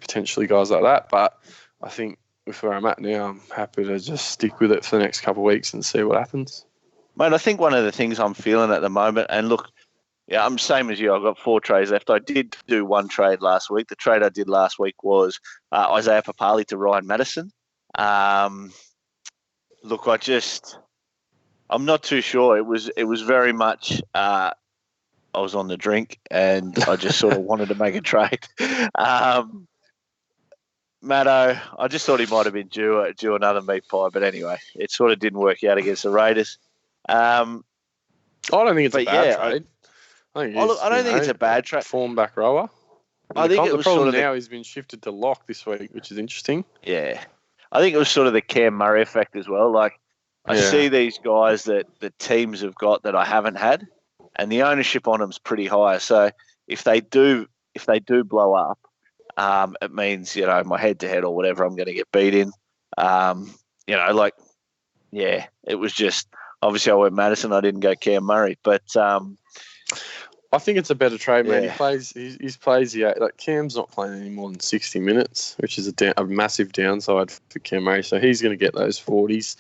potentially guys like that. But I think with where I'm at now, I'm happy to just stick with it for the next couple of weeks and see what happens. Mate, I think one of the things I'm feeling at the moment, and look, I'm same as you. I've got 4 trades left. I did do 1 trade last week. The trade I did last week was Isaiah Papali to Ryan Madison. Look, I'm not too sure. It was very much I was on the drink and I just sort of wanted to make a trade. Matto, I just thought he might have been due another meat pie, but anyway, it sort of didn't work out against the Raiders. I don't think it's a bad trade. I don't think it's a bad trade. Form back rower. I think the problem now he's been shifted to lock this week, which is interesting. Yeah. I think it was sort of the Cam Murray effect as well. Like, I see these guys that the teams have got that I haven't had, and the ownership on them's pretty high. So if they do blow up, it means, my head-to-head or whatever, I'm going to get beat in. It was just, obviously I went Madison, I didn't go Cam Murray. But I think it's a better trade, man. He plays Cam's not playing any more than 60 minutes, which is a massive downside for Cam Murray. So he's going to get those 40s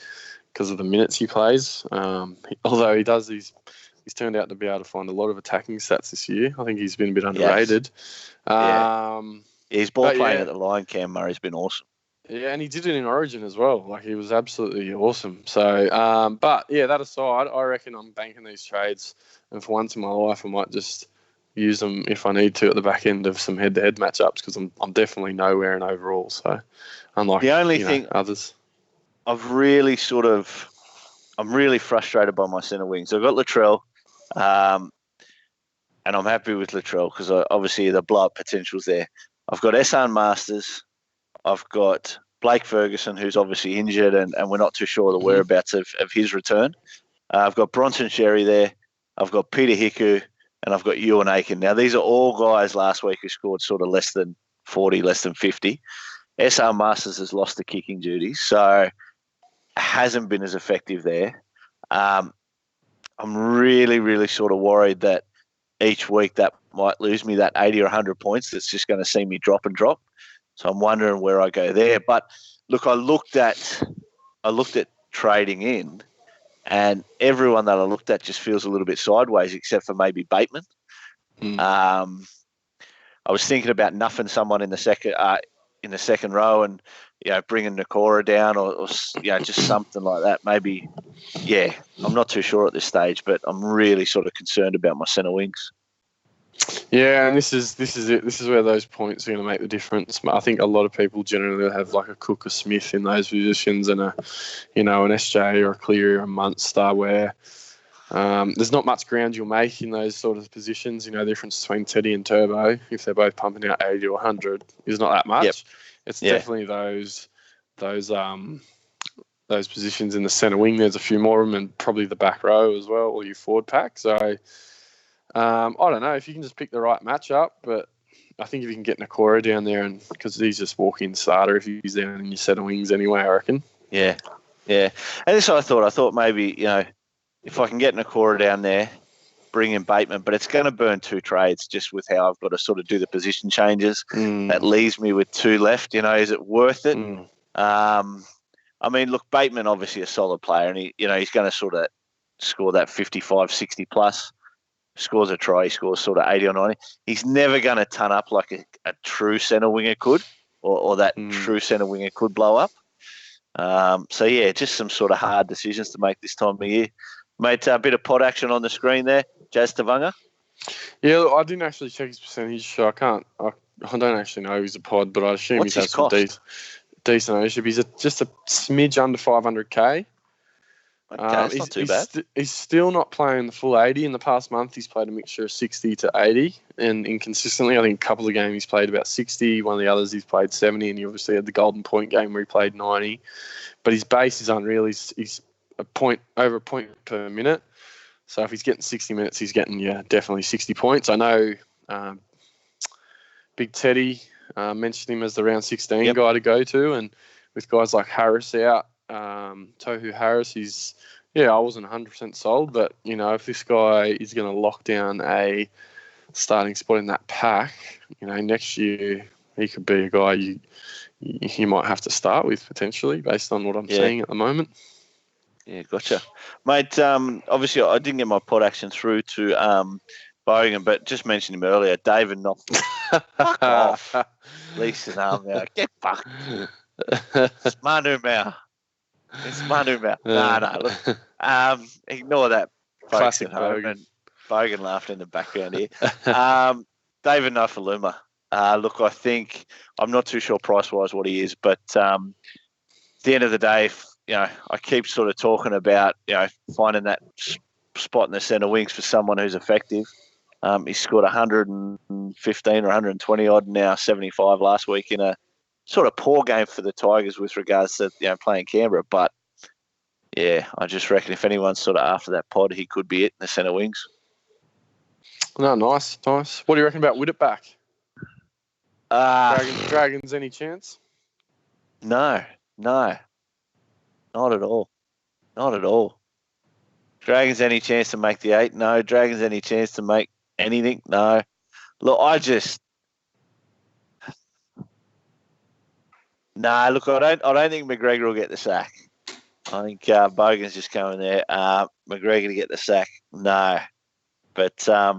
because of the minutes he plays. Although he's turned out to be able to find a lot of attacking stats this year. I think he's been a bit underrated. His ball playing at the line, Cam Murray's been awesome. Yeah, and he did it in Origin as well. Like, he was absolutely awesome. So, that aside, I reckon I'm banking these trades. And for once in my life, I might just use them if I need to at the back end of some head-to-head matchups because I'm definitely nowhere in overall. So, unlike the only thing others, I'm really frustrated by my centre wings. I've got Latrell, and I'm happy with Latrell because obviously the blow-up potential's there. I've got Esan Masters. I've got Blake Ferguson, who's obviously injured, and we're not too sure the whereabouts of his return. I've got Bronson Sherry there. I've got Peter Hiku, and I've got Ewan Aiken. Now, these are all guys last week who scored sort of less than 40, less than 50. SR Masters has lost the kicking duties, so hasn't been as effective there. I'm really, really sort of worried that each week that might lose me that 80 or 100 points. That's just going to see me drop and drop. So I'm wondering where I go there. But look, I looked at trading in, and everyone that I looked at just feels a little bit sideways, except for maybe Bateman. I was thinking about nuffing someone in the second row, and bringing Nakora down, or just something like that. Maybe, I'm not too sure at this stage, but I'm really sort of concerned about my centre wings. Yeah, and this is it. This is where those points are going to make the difference. I think a lot of people generally have like a Cook or Smith in those positions, and an SJ or a Cleary or a Munster where there's not much ground you'll make in those sort of positions. The difference between Teddy and Turbo, if they're both pumping out 80 or 100, is not that much. Yep. It's definitely those positions in the centre wing. There's a few more of them, and probably the back row as well, or your forward pack. So. I don't know if you can just pick the right matchup, but I think if you can get Nakora down there, and because he's just walk-in starter if he's down in your set of wings anyway, I reckon. Yeah. And this I thought maybe, if I can get Nakora down there, bring in Bateman, but it's going to burn 2 trades just with how I've got to sort of do the position changes. That leaves me with 2 left. Is it worth it? I mean, look, Bateman obviously a solid player, and he's going to sort of score that 55, 60 plus. Scores a try, he scores sort of 80 or 90. He's never going to ton up like a true centre winger could, or that true centre winger could blow up. Just some sort of hard decisions to make this time of year. Mate, a bit of pot action on the screen there. Jazz Tavanga? Yeah, look, I didn't actually check his percentage, so I don't actually know he's a pod, but I assume he's had some decent ownership. He's just a smidge under 500k. Okay, that's not too bad. He's still not playing the full 80. In the past month, he's played a mixture of 60 to 80, and inconsistently. I think a couple of games he's played about 60. One of the others he's played 70, and he obviously had the Golden Point game where he played 90. But his base is unreal. He's over a point per minute. So if he's getting 60 minutes, he's getting definitely 60 points. I know Big Teddy mentioned him as the round 16 guy to go to, and with guys like Harris out. Tohu Harris, I wasn't 100% sold, but, if this guy is going to lock down a starting spot in that pack, next year he could be a guy you might have to start with potentially based on what I'm seeing at the moment. Yeah, gotcha. Mate, obviously I didn't get my pod action through to Bogan, but just mentioned him earlier, David knocked fuck off. Listen, get fucked. It's Manu Mao. No, look. Ignore that, folks. Classic at home. Bogan. And Bogan laughing in the background here. David Nofaluma. Look, I think I'm not too sure price-wise what he is, but at the end of the day, I keep sort of talking about, finding that spot in the centre wings for someone who's effective. He scored 115 or 120 odd now, 75 last week in a sort of poor game for the Tigers with regards to playing Canberra, but I just reckon if anyone's sort of after that pod, he could be it in the centre wings. No, nice. What do you reckon about Widdop back? Dragons, any chance? No, not at all. Dragons, any chance to make the 8? No. Dragons, any chance to make anything? No. Look, I don't think McGregor will get the sack. I think Bogan's just coming there. McGregor to get the sack. No. But I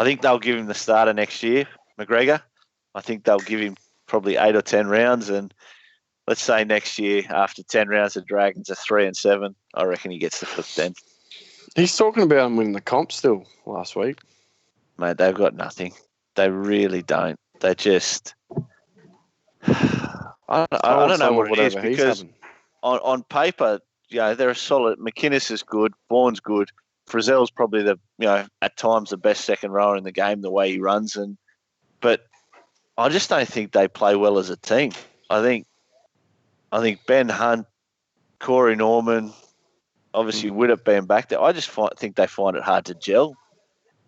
think they'll give him the starter next year, McGregor. I think they'll give him probably 8 or 10 rounds. And let's say next year, after 10 rounds, the Dragons are 3-7. I reckon he gets the flip then. He's talking about him winning the comp still last week. Mate, they've got nothing. They really don't. They just... I don't know what it is, because on paper, they're a solid. McInnes is good. Vaughan's good. Frizzell's probably at times the best second rower in the game, the way he runs. But I just don't think they play well as a team. I think Ben Hunt, Corey Norman, obviously Widdop being back there, I just think they find it hard to gel.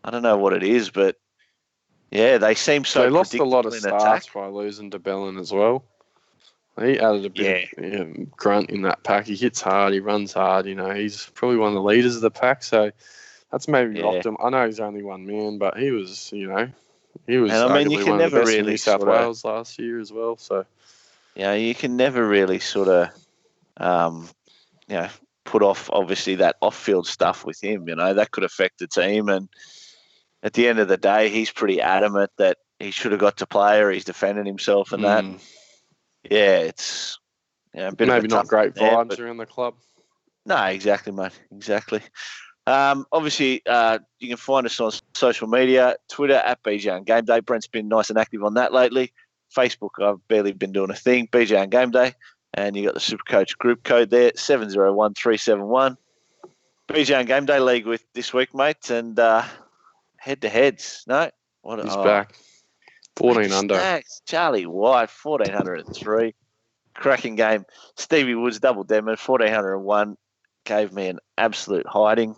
I don't know what it is, but they seem so. They lost a lot of starts by losing to Bellin as well. He added a bit of grunt in that pack. He hits hard. He runs hard. He's probably one of the leaders of the pack. So that's maybe rocked him. I know he's only one man, but he was, he was. And I mean, you can never really in New South Wales last year as well. So you can never really sort of, put off obviously that off-field stuff with him. That could affect the team. And at the end of the day, he's pretty adamant that he should have got to play, or he's defending himself and that. It's a bit maybe of not great vibes around the club. No, exactly, mate. Exactly. Obviously, you can find us on social media, Twitter at BJ and Game Day. Brent's been nice and active on that lately. Facebook, I've barely been doing a thing. BJ and Game Day. And you got the Supercoach group code there, 701371. BJ and Game Day League with this week, mate. And head-to-heads. No? He's back. 14 under. Stacks. Charlie White, 1403. Cracking game. Stevie Woods, double demon, 1401. Gave me an absolute hiding.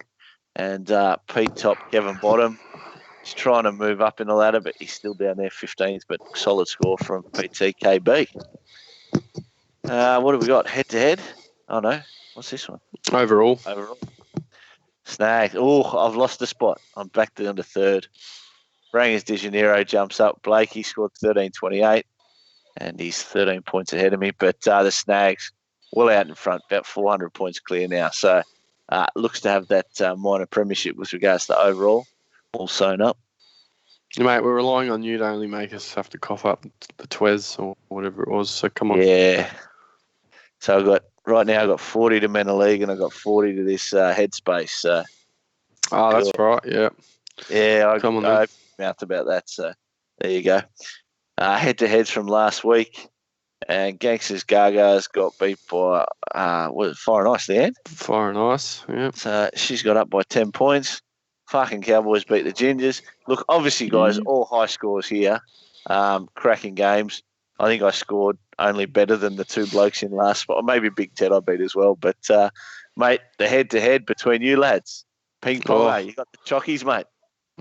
And Pete Top, Kevin Bottom. He's trying to move up in the ladder, but he's still down there 15th, but solid score from PTKB. What have we got? Head-to-head? Oh, no. What's this one? Overall. Snag. Oh, I've lost the spot. I'm back down to third. Rangers De Janeiro jumps up. Blakey scored 13.28, and he's 13 points ahead of me. But the Snags, well out in front, about 400 points clear now. So looks to have that minor premiership with regards to overall, all sewn up. Mate, we're relying on you to only make us have to cough up the Twez or whatever it was. So come on. Yeah. So right now I've got 40 to Men League, and I've got 40 to this Headspace. So. That's right. Yeah. Yeah, I mouthed about that. So there you go. Head-to-heads from last week. And Gangsters Gaga's got beat by Fire and Ice, Leanne. Fire and Ice, yeah. So she's got up by 10 points. Fucking Cowboys beat the Gingers. Look, obviously, guys, all high scores here. Cracking games. I think I scored only better than the two blokes in last spot. Maybe Big Ted I beat as well. But, mate, the head-to-head between you lads. Ping pong, you got the chockies, mate.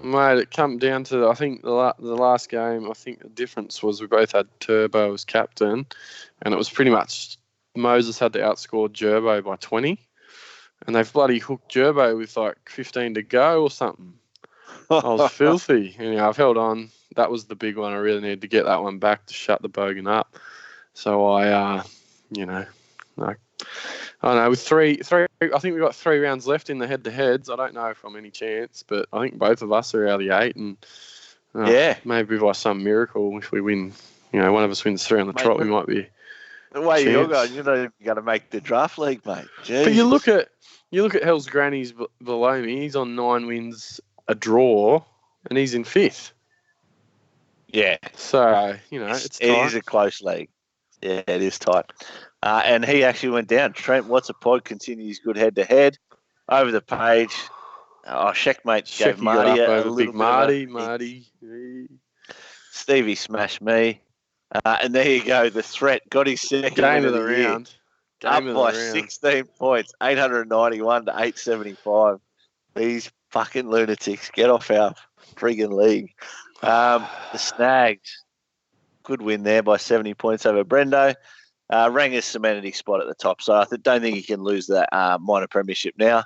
Mate, it come down to, I think, the last game. I think the difference was we both had Turbo as captain, and it was pretty much Moses had to outscore Gerbo by 20, and they've bloody hooked Gerbo with like 15 to go or something. I was filthy. I've held on. That was the big one. I really needed to get that one back to shut the bogan up. So I don't know, with three, I think we've got 3 rounds left in the head-to-heads. I don't know if I'm any chance, but I think both of us are out of the 8, and maybe by some miracle, if we win, one of us wins 3 on the trot, we might be. The way you're going, you're not even going to make the draft league, mate. Jeez. But you look at Hell's Grannies below me. He's on 9 wins, a draw, and he's in 5th. Yeah. So it's tight. It is a close league. Yeah, it is tight. And he actually went down. Trent What's a Pod continues good head-to-head. Over the page, Checkmate gave Marty a little big Marty. Stevie smashed me. And there you go. The threat got his second game of the round. Up by 16 points, 891 to 875. These fucking lunatics, get off our friggin' league. The Snags, good win there by 70 points over Brendo. Ranger's cemented his spot at the top, so I don't think he can lose that minor premiership now.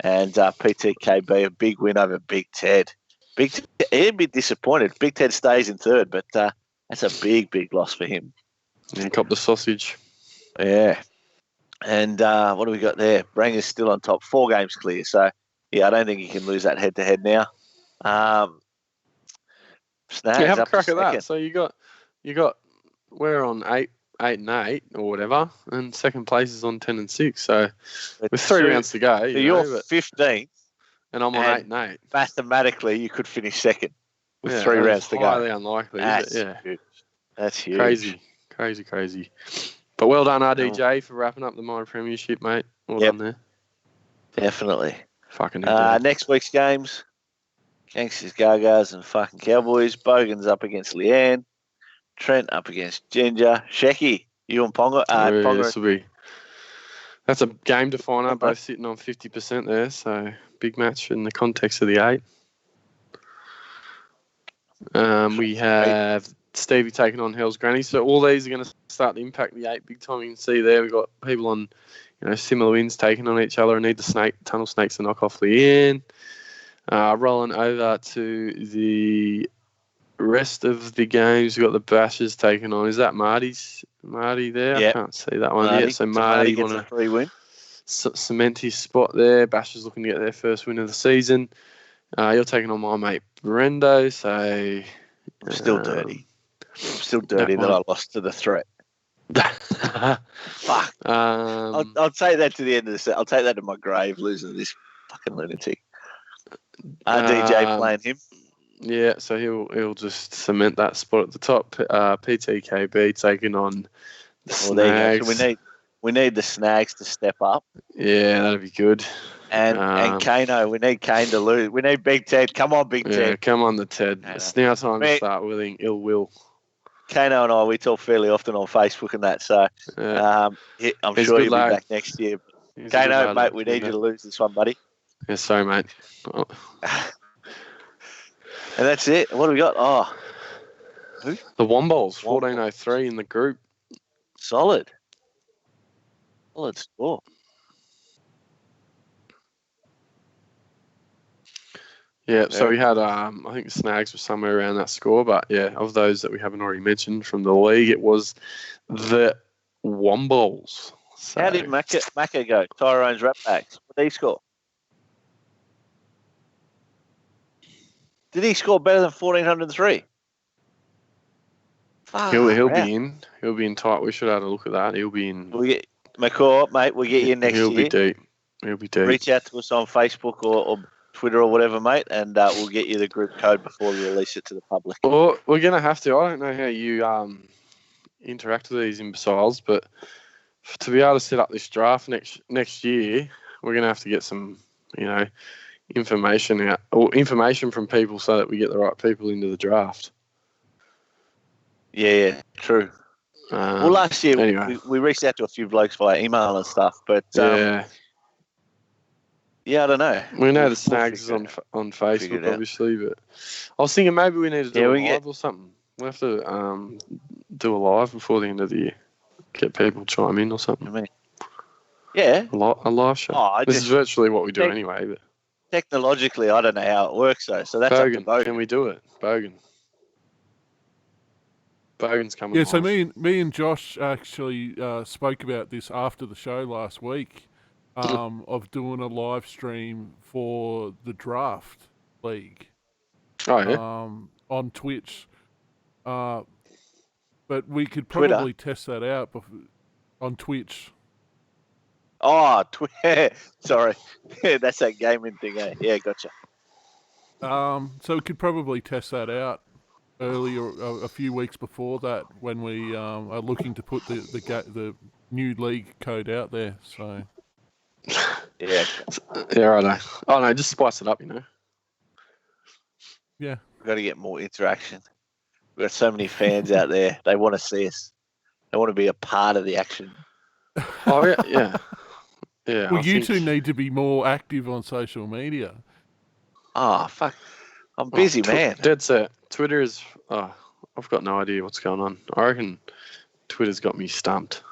And PTKB, a big win over Big Ted. He'd be disappointed. Big Ted stays in 3rd, but that's a big, big loss for him. And cop the sausage. Yeah. And what do we got there? Ranger's still on top, 4 games clear. So, yeah, I don't think he can lose that head-to-head now. Snags have a up crack to at that. So you got we're on 8 and 8 or whatever, and second place is on 10 and 6. So with 3 rounds to go, you're 15th, and I'm on 8 and 8. Mathematically, you could finish second with 3 rounds to go. Highly unlikely. Huge. That's huge. Crazy. But well done, RDJ, for wrapping up the minor premiership, mate. Well done there. Definitely. Fucking next week's games, Gangsters, Gagas, and fucking Cowboys. Bogan's up against Leanne. Trent up against Ginger. Shecky, you and Ponga. That's a game definer, both sitting on 50% there. So big match in the context of the 8. We have Stevie taking on Hell's Granny. So all these are going to start to impact the 8 big time. You can see there we've got people on similar wins taking on each other. I need the tunnel snakes to knock off Leanne. Rolling over to the rest of the games, we've got the Bashers taking on. Is that Marty there? Yep. I can't see that one yet. So Marty gets a free win. Cement his spot there. Bashers looking to get their first win of the season. You're taking on my mate Brendo. So I'm still dirty. That I lost to the threat. Fuck. I'll take that to the end of the set. I'll take that to my grave, losing to this fucking lunatic. DJ playing him. Yeah, so he'll just cement that spot at the top. PTKB taking on the Snags. So we need the Snags to step up. Yeah, that'd be good. And Kano, we need Kane to lose. We need Big Ted. Come on, Big Ted. Yeah, come on, the Ted. It's now time to start willing ill will. Kano and I, we talk fairly often on Facebook and that, so I'm sure he'll be back next year. Kano, mate, we need you to lose this one, buddy. Yeah, sorry, mate. Oh. And that's it. What do we got? Oh, who? The Wombats, 1403 in the group. Solid score. Yeah, so we had, I think the Snags were somewhere around that score, but yeah, of those that we haven't already mentioned from the league, it was the Wombats. So. How did Macca go? Tyrone's rap backs. What did he score? Did he score better than 1403? He'll be in. He'll be in tight. We should have a look at that. He'll be in. McCaw, mate, we'll get you in next year. He'll be deep. Reach out to us on Facebook or Twitter or whatever, mate, and we'll get you the group code before we release it to the public. Well, we're going to have to. I don't know how you interact with these imbeciles, but to be able to set up this draft next year, we're going to have to get some, information out or information from people so that we get the right people into the draft. Yeah, true. Well, last year anyway. we reached out to a few blokes via email and stuff, but yeah, I don't know. we know the snags is on Facebook, obviously, but I was thinking maybe we need to do a live or something. We have to do a live before the end of the year. Get people chime in or something. Yeah, a live show. This is virtually what we do anyway. But technologically, I don't know how it works though. So that's Bogan, up to Bogan. Can we do it, Bogan's coming. Yeah, so me and Josh actually spoke about this after the show last week, of doing a live stream for the draft league. Oh yeah. On Twitch, but we could probably test that out on Twitch. Oh, sorry, that's that gaming thing. Eh? Yeah, gotcha. So we could probably test that out earlier, a few weeks before that, when we are looking to put the new league code out there. So yeah, right. Oh no, just spice it up, Yeah, we've got to get more interaction. We've got so many fans out there. They want to see us. They want to be a part of the action. Oh yeah. Yeah. Well, you two need to be more active on social media. Oh fuck. I'm busy, man. Dead set. Twitter is... I've got no idea what's going on. I reckon Twitter's got me stumped.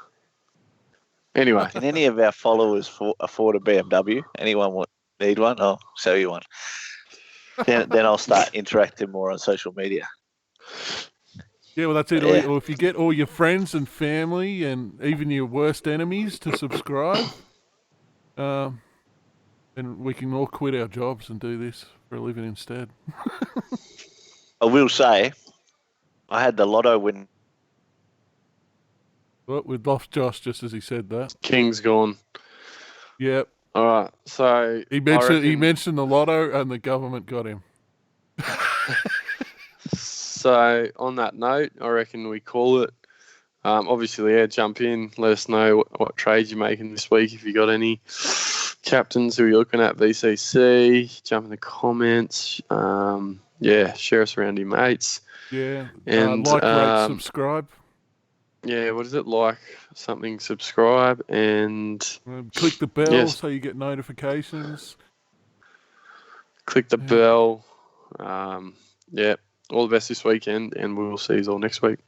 Anyway. Can any of our followers afford a BMW? Anyone need one? I'll sell you one. then I'll start interacting more on social media. Yeah, well, that's it. Yeah. Or if you get all your friends and family and even your worst enemies to subscribe, then we can all quit our jobs and do this for a living instead. I will say, I had the lotto win. Well, we'd lost Josh just as he said that. King's gone. Yep. All right. So he mentioned the lotto and the government got him. So on that note, I reckon we call it. Obviously, jump in. Let us know what trades you're making this week. If you got any captains who you're looking at, VCC, jump in the comments. Share us around your mates. Yeah, and rate, subscribe. Yeah, what is it? Like something, subscribe, and click the bell so you get notifications. Click the bell. All the best this weekend, and we will see you all next week.